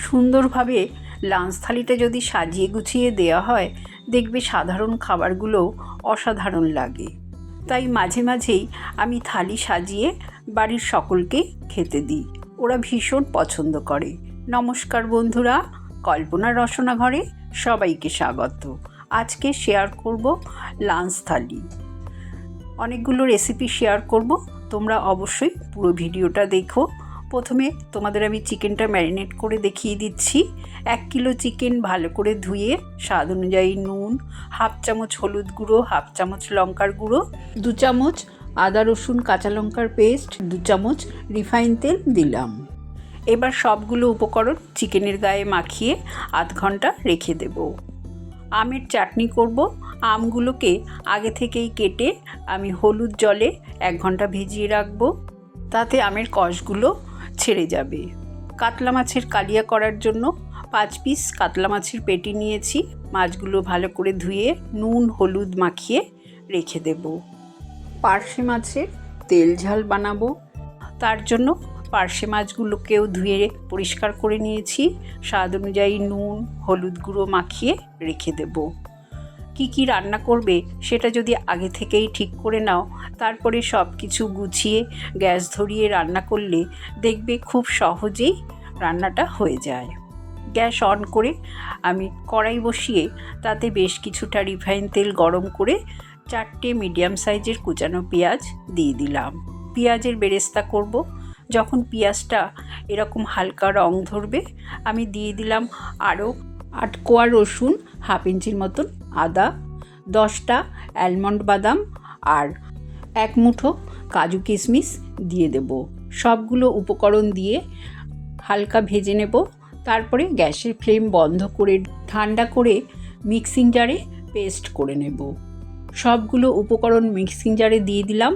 সুন্দরভাবে লাঞ্চ থালিটা যদি সাজিয়ে গুছিয়ে দেওয়া হয়, দেখবে সাধারণ খাবারগুলোও অসাধারণ লাগে। তাই মাঝে মাঝেই আমি থালি সাজিয়ে বাড়ির সকলকে খেতে দিই, ওরা ভীষণ পছন্দ করে। নমস্কার বন্ধুরা, কল্পনার রসনা ঘরে সবাইকে স্বাগত। আজকে শেয়ার করব লাঞ্চ থালি। অনেকগুলো রেসিপি শেয়ার করব, তোমরা অবশ্যই পুরো ভিডিওটা দেখো। প্রথমে তোমাদের আমি চিকেনটা ম্যারিনেট করে দেখিয়ে দিচ্ছি। 1 কিলো চিকেন ভালো করে ধুয়ে স্বাদ অনুযায়ী নুন, 1/2 চামচ হলুদ গুঁড়ো, 1/2 চামচ লঙ্কার গুঁড়ো, 2 চামচ আদা রসুন কাঁচা লঙ্কার পেস্ট, 2 চামচ রিফাইন তেল দিলাম। এবার সবগুলো উপকরণ চিকেনের গায়ে মাখিয়ে আধ ঘন্টা রেখে দেব। আমের চাটনি করব। আমগুলোকে আগে থেকেই কেটে আমি হলুদ জলে 1 ঘন্টা ভিজিয়ে রাখবো, তাতে আমের কষগুলো ছেড়ে যাবে। কাতলা মাছের কালিয়া করার জন্য 5 পিস কাতলা মাছের পেটি নিয়েছি। মাছগুলো ভালো করে ধুয়ে নুন হলুদ মাখিয়ে রেখে দেব। পার্শে মাছের তেল ঝাল বানাবো, তার জন্য পার্শে মাছগুলোকেও ধুয়ে পরিষ্কার করে নিয়েছি। স্বাদ অনুযায়ী নুন হলুদ গুঁড়ো মাখিয়ে রেখে দেব। কি রান্না করবে সেটা যদি আগে থেকেই ঠিক করে নাও, তারপরে সব কিছু গুছিয়ে গ্যাস ধরিয়ে রান্না করলে দেখবে খুব সহজেই রান্নাটা হয়ে যায়। গ্যাস অন করে আমি কড়াই বসিয়ে তাতে বেশ কিছুটা রিফাইন তেল গরম করে 4টে মিডিয়াম সাইজের কুচানো পেঁয়াজ দিয়ে দিলাম। পেঁয়াজের বেরেস্তা করব। যখন পেঁয়াজটা এরকম হালকা রং ধরবে, আমি দিয়ে দিলাম আরও 8 কোয়া রসুন, 1/2 ইঞ্চির মতন আদা, 10টা অ্যালমন্ড বাদাম আর 1 মুঠো কাজু কিশমিশ দিয়ে দেব। সবগুলো উপকরণ দিয়ে হালকা ভেজে নেব। তারপরে গ্যাসের ফ্লেম বন্ধ করে ঠান্ডা করে মিক্সিং জারে পেস্ট করে নেব। সবগুলো উপকরণ মিক্সিং জারে দিয়ে দিলাম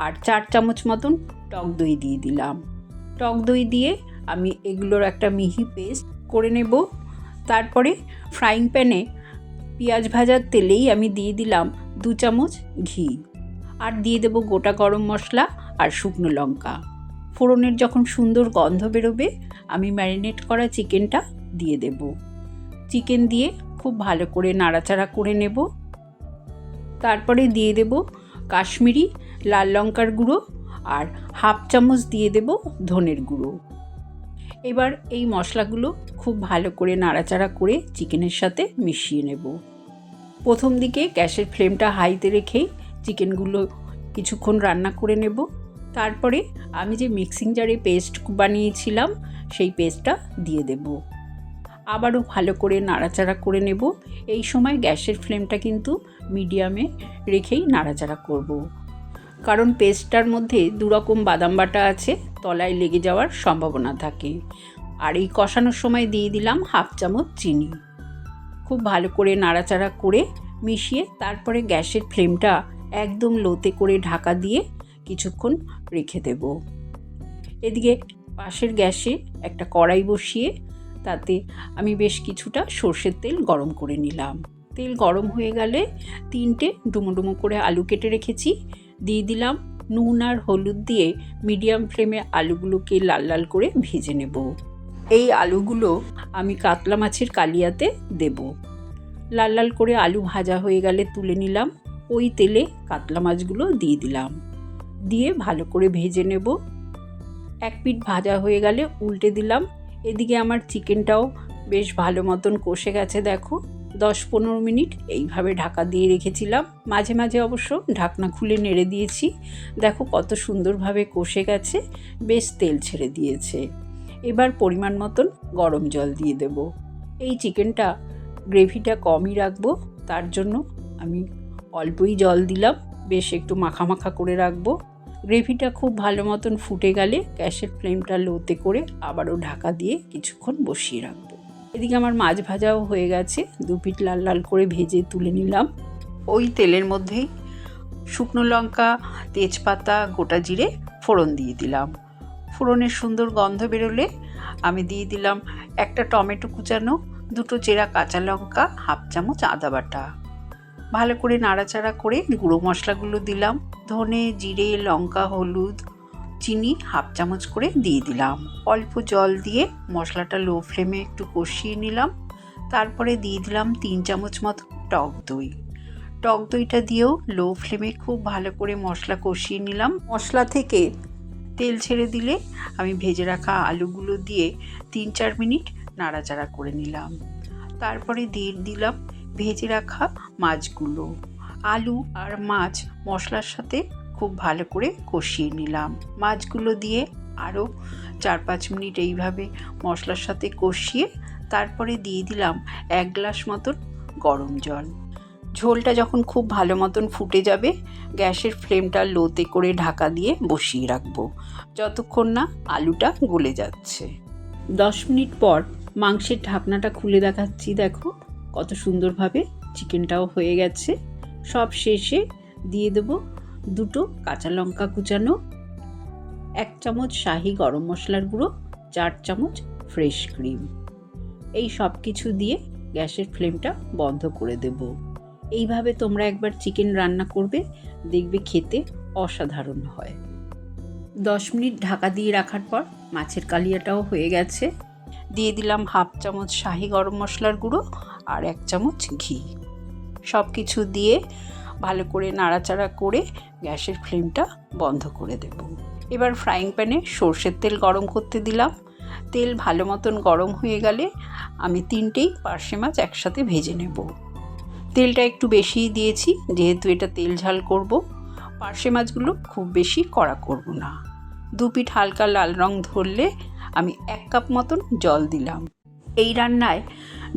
আর 4 চামচ মতন টক দই দিয়ে দিলাম। টক দই দিয়ে আমি এগুলোর একটা মিহি পেস্ট করে নেব। তারপরে ফ্রাইং প্যানে পেঁয়াজ ভাজার তেলেই আমি দিয়ে দিলাম 2 চামচ ঘি আর দিয়ে দেব গোটা গরম মশলা আর শুকনো লঙ্কা। ফোড়নের যখন সুন্দর গন্ধ বেরোবে, আমি ম্যারিনেট করা চিকেনটা দিয়ে দেব। চিকেন দিয়ে খুব ভালো করে নাড়াচাড়া করে নেব। তারপরে দিয়ে দেব কাশ্মীরি লাল লঙ্কার গুঁড়ো আর 1/2 চামচ দিয়ে দেব ধনের গুঁড়ো। এবার এই মশলাগুলো খুব ভালো করে নাড়াচাড়া করে চিকেনের সাথে মিশিয়ে নেব। প্রথম দিকে গ্যাসের ফ্লেমটা হাইতে রেখেই চিকেনগুলো কিছুক্ষণ রান্না করে নেব। তারপরে আমি যে মিক্সিং জারে পেস্ট বানিয়েছিলাম সেই পেস্টটা দিয়ে দেব। আবারও ভালো করে নাড়াচাড়া করে নেব। এই সময় গ্যাসের ফ্লেমটা কিন্তু মিডিয়ামে রেখেই নাড়াচাড়া করব, কারণ পেস্টটার মধ্যে 2 রকম বাদাম বাটা আছে, তলায় লেগে যাওয়ার সম্ভাবনা থাকে। আর এই কষানোর সময় দিয়ে দিলাম 1/2 চামচ চিনি। খুব ভালো করে নাড়াচাড়া করে মিশিয়ে তারপরে গ্যাসের ফ্লেমটা একদম লোতে করে ঢাকা দিয়ে কিছুক্ষণ রেখে দেব। এদিকে পাশের গ্যাসে একটা কড়াই বসিয়ে তাতে আমি বেশ কিছুটা সর্ষের তেল গরম করে নিলাম। তেল গরম হয়ে গেলে 3টে ডুমো ডুমো করে আলু কেটে রেখেছি দিয়ে দিলাম। নুন আর হলুদ দিয়ে মিডিয়াম ফ্লেমে আলুগুলোকে লাল লাল করে ভেজে নেব। এই আলুগুলো আমি কাতলা মাছের কালিয়াতে দেব। লাল লাল করে আলু ভাজা হয়ে গেলে তুলে নিলাম। ওই তেলে কাতলা মাছগুলো দিয়ে দিলাম, দিয়ে ভালো করে ভেজে নেব। 1 পিঠ ভাজা হয়ে গেলে উল্টে দিলাম। এদিকে আমার চিকেনটাও বেশ ভালো মতন কষে গেছে। দেখো 10-15 মিনিট এইভাবে ঢাকা দিয়ে রেখেছিলাম। মাঝে মাঝে অবশ্য ঢাকনা খুলে নেড়ে দিয়েছি। দেখো কত সুন্দরভাবে কষে গেছে, বেশ তেল ছেড়ে দিয়েছে। এবার পরিমাণ মতন গরম জল দিয়ে দেব। এই চিকেনটা গ্রেভিটা কমই রাখবো, তার জন্য আমি অল্পই জল দিলাম। বেশ একটু মাখা মাখা করে রাখবো। গ্রেভিটা খুব ভালো মতন ফুটে গেলে গ্যাসের ফ্লেমটা লোতে করে আবারও ঢাকা দিয়ে কিছুক্ষণ বসিয়ে রাখবো। এদিকে আমার মাছ ভাজাও হয়ে গেছে। 2 পিঠ লাল লাল করে ভেজে তুলে নিলাম। ওই তেলের মধ্যেই শুকনো লঙ্কা, তেজপাতা, গোটা জিরে ফোড়ন দিয়ে দিলাম। ফোড়নের সুন্দর গন্ধ বেরোলে আমি দিয়ে দিলাম একটা টমেটো কুচানো, 2টো চেরা কাঁচা লঙ্কা, 1/2 চামচ আদা বাটা। ভালো করে নাড়াচাড়া করে গুঁড়ো মশলাগুলো দিলাম। ধনে জিরে লঙ্কা হলুদ চিনি হাফ চামচ করে দিয়ে দিলাম। অল্প জল দিয়ে মশলাটা লো ফ্লেমে একটু কষিয়ে নিলাম। তারপরে দিয়ে দিলাম 3 চামচ মতো টক দই। টক দইটা দিয়েও লো ফ্লেমে খুব ভালো করে মশলা কষিয়ে নিলাম। মশলা থেকে তেল ছেড়ে দিলে আমি ভেজে রাখা আলুগুলো দিয়ে 3-4 মিনিট নাড়াচাড়া করে নিলাম। তারপরে দিয়ে দিলাম ভেজে রাখা মাছগুলো। আলু আর মাছ মশলার সাথে খুব ভালো করে কষিয়ে নিলাম। মাছগুলো দিয়ে আরও 4-5 মিনিট এইভাবে মশলার সাথে কষিয়ে তারপরে দিয়ে দিলাম 1 গ্লাস মতন গরম জল। ঝোলটা যখন খুব ভালো মতন ফুটে যাবে, গ্যাসের ফ্লেমটা লোতে করে ঢাকা দিয়ে বসিয়ে রাখবো যতক্ষণ না আলুটা গলে যাচ্ছে। 10 মিনিট পর মাংসের ঢাকনাটা খুলে দেখাচ্ছি, দেখো কত সুন্দরভাবে চিকেনটাও হয়ে গেছে। সব শেষে দিয়ে দেবো 2 কাঁচা লঙ্কা কুচানো, 1 চামচ শাহি গরম মশলার গুঁড়ো, 4 চামচ ফ্রেশ ক্রিম। এই সব কিছু দিয়ে গ্যাসের ফ্লেমটা বন্ধ করে দেব। এইভাবে তোমরা একবার চিকেন রান্না করবে, দেখবে খেতে অসাধারণ হয়। 10 মিনিট ঢাকা দিয়ে রাখার পর মাছের কালিয়াটাও হয়ে গেছে। দিয়ে দিলাম হাফ চামচ শাহি গরম মশলার গুঁড়ো আর 1 চামচ ঘি। সব কিছু দিয়ে ভালো করে নাড়াচাড়া করে গ্যাসের ফ্লেমটা বন্ধ করে দেব। এবার ফ্রাইং প্যানে সর্ষের তেল গরম করতে দিলাম। তেল ভালো মতন গরম হয়ে গেলে আমি 3টেই পার্শে মাছ একসাথে ভেজে নেব। তেলটা একটু বেশিই দিয়েছি, যেহেতু এটা তেল ঝাল করব। পার্শে মাছগুলো খুব বেশি কড়া করব না। 2 পিঠ হালকা লাল রং ধরলে আমি 1 কাপ মতন জল দিলাম। এই রান্নায়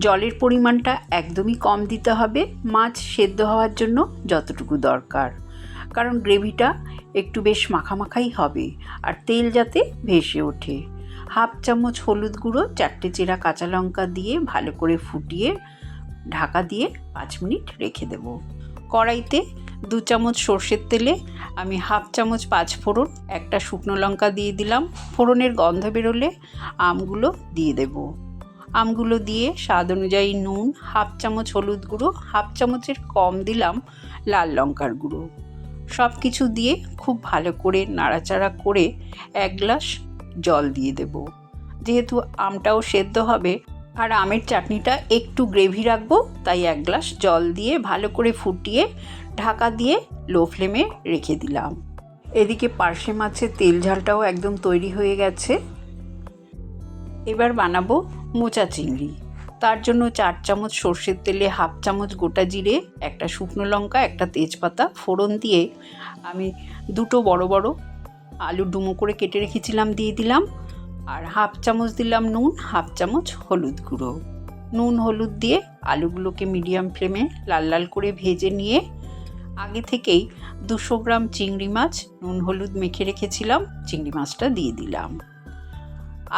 জলের পরিমাণটা একদমই কম দিতে হবে, মাছ সেদ্ধ হওয়ার জন্য যতটুকু দরকার। কারণ গ্রেভিটা একটু বেশ মাখামাখাই হবে আর তেল যাতে ভেসে ওঠে। হাফ চামচ হলুদ গুঁড়ো, 4টে চেরা কাঁচা লঙ্কা দিয়ে ভালো করে ফুটিয়ে ঢাকা দিয়ে 5 মিনিট রেখে দেব। কড়াইতে 2 চামচ সর্ষের তেলে আমি হাফ চামচ 5 ফোড়ন, 1টা শুকনো লঙ্কা দিয়ে দিলাম। ফোড়নের গন্ধ বেরোলে আমগুলো দিয়ে দেব। আমগুলো দিয়ে স্বাদ অনুযায়ী নুন, হাফ চামচ হলুদ গুঁড়ো, হাফ চামচের কম দিলাম লাল লঙ্কার গুঁড়ো। সব কিছু দিয়ে খুব ভালো করে নাড়াচাড়া করে 1 গ্লাস জল দিয়ে দেব। যেহেতু আমটাও সেদ্ধ হবে আর আমের চাটনিটা একটু গ্রেভি রাখবো, তাই 1 গ্লাস জল দিয়ে ভালো করে ফুটিয়ে ঢাকা দিয়ে লো ফ্লেমে রেখে দিলাম। এদিকে পার্শে মাছের তেল ঝালটাও একদম তৈরি হয়ে গেছে। এবার বানাবো মোচা চিংড়ি। তার জন্য 4 চামচ সর্ষের তেলে হাফ চামচ গোটা জিরে, 1টা শুকনো লঙ্কা, 1টা তেজপাতা ফোড়ন দিয়ে আমি 2টো বড় বড় আলু ডুমো করে কেটে রেখেছিলাম দিয়ে দিলাম। আর হাফ চামচ দিলাম নুন, হাফ চামচ হলুদ গুঁড়ো। নুন হলুদ দিয়ে আলুগুলোকে মিডিয়াম ফ্লেমে লাল লাল করে ভেজে নিয়ে আগে থেকেই 200 গ্রাম চিংড়ি মাছ নুন হলুদ মেখে রেখেছিলাম, চিংড়ি মাছটা দিয়ে দিলাম।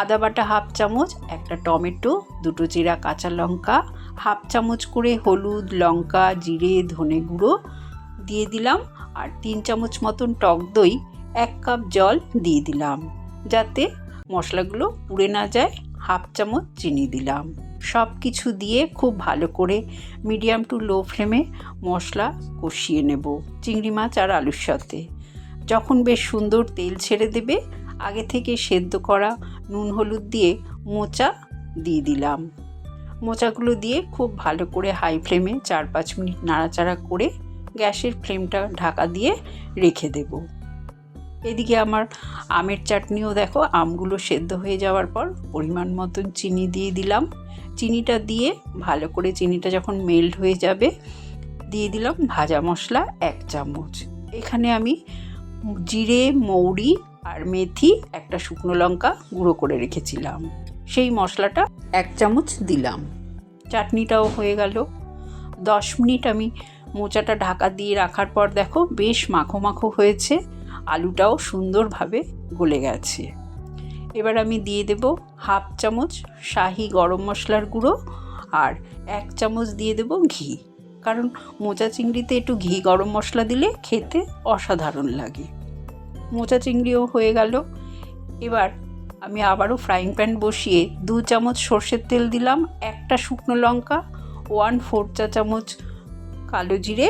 আদা বাটা হাফ চামচ, 1টা টমেটো, 2টো চেরা কাঁচা লঙ্কা, হাফ চামচ করে হলুদ, লঙ্কা, জিরে, ধনে গুঁড়ো দিয়ে দিলাম। আর 3 চামচ মতন টক দই, 1 কাপ জল দিয়ে দিলাম। যাতে মশলাগুলো পুড়ে না যায়, হাফ চামচ চিনি দিলাম। সব কিছু দিয়ে খুব ভালো করে মিডিয়াম টু লো ফ্লেমে মশলা কষিয়ে নেব চিংড়ি মাছ আর আলুর সাথে। যখন বেশ সুন্দর তেল ছেড়ে দেবে, আগে থেকে সেদ্ধ করা নুন হলুদ দিয়ে মোচা দিয়ে দিলাম। মোচাগুলো দিয়ে খুব ভালো করে হাই ফ্লেমে 4-5 মিনিট নাড়াচাড়া করে গ্যাসের ফ্লেমটা ঢাকা দিয়ে রেখে দেব। এদিকে আমার আমের চাটনিও দেখো, আমগুলো সেদ্ধ হয়ে যাওয়ার পর পরিমাণ মতন চিনি দিয়ে দিলাম। চিনিটা দিয়ে ভালো করে চিনিটা যখন মেল্ট হয়ে যাবে, দিয়ে দিলাম ভাজা মশলা 1 চামচ। এখানে আমি জিরে, মৌরি আর মেথি, 1টা শুকনো লঙ্কা গুঁড়ো করে রেখেছিলাম, সেই মশলাটা 1 চামচ দিলাম। চাটনিটাও হয়ে গেল। 10 মিনিট আমি মোচাটা ঢাকা দিয়ে রাখার পর দেখো বেশ মাখো মাখো হয়েছে, আলুটাও সুন্দরভাবে গলে গেছে। এবার আমি দিয়ে দেব হাফ চামচ শাহি গরম মশলার গুঁড়ো আর 1 চামচ দিয়ে দেব ঘি। কারণ মোচা চিংড়িতে একটু ঘি গরম মশলা দিলে খেতে অসাধারণ লাগে। মোচা চিংড়িও হয়ে গেল। এবার আমি আবারও ফ্রাইং প্যান বসিয়ে 2 চামচ সর্ষের তেল দিলাম, 1টা শুকনো লঙ্কা, 1/4 চা চামচ কালো জিরে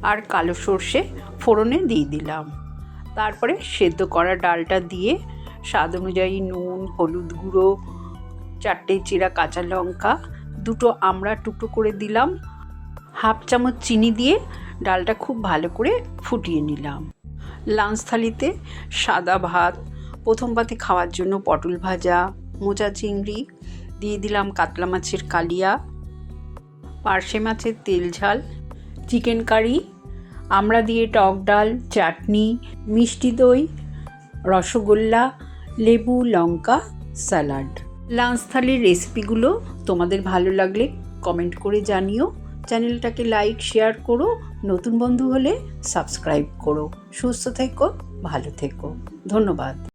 আর কালো সর্ষে ফোড়নে দিয়ে দিলাম। তারপরে সেদ্ধ করা ডালটা দিয়ে স্বাদ অনুযায়ী নুন, হলুদ গুঁড়ো, 4টে চিরা কাঁচা লঙ্কা, 2টো আমড়া টুকরো করে দিলাম, হাফ চামচ চিনি দিয়ে ডালটা খুব ভালো করে ফুটিয়ে নিলাম। লাঞ্চ থালিতে সাদা ভাত, প্রথম পাতে খাওয়ার জন্য পটল ভাজা, মোচা চিংড়ি, দিয়ে দিলাম কাতলা মাছের কালিয়া, পার্শে মাছের তেল ঝাল, চিকেন কারি, আমড়া দিয়ে টক ডাল, চাটনি, মিষ্টি দই, রসগোল্লা, লেবু, লঙ্কা, স্যালাড। লাঞ্চ থালির রেসিপিগুলো তোমাদের ভালো লাগলে কমেন্ট করে জানিও। চ্যানেলটাকে লাইক, শেয়ার করো, নতুন বন্ধু হলে সাবস্ক্রাইব করো। সুস্থ থেকো, ভালো থেকো, ধন্যবাদ।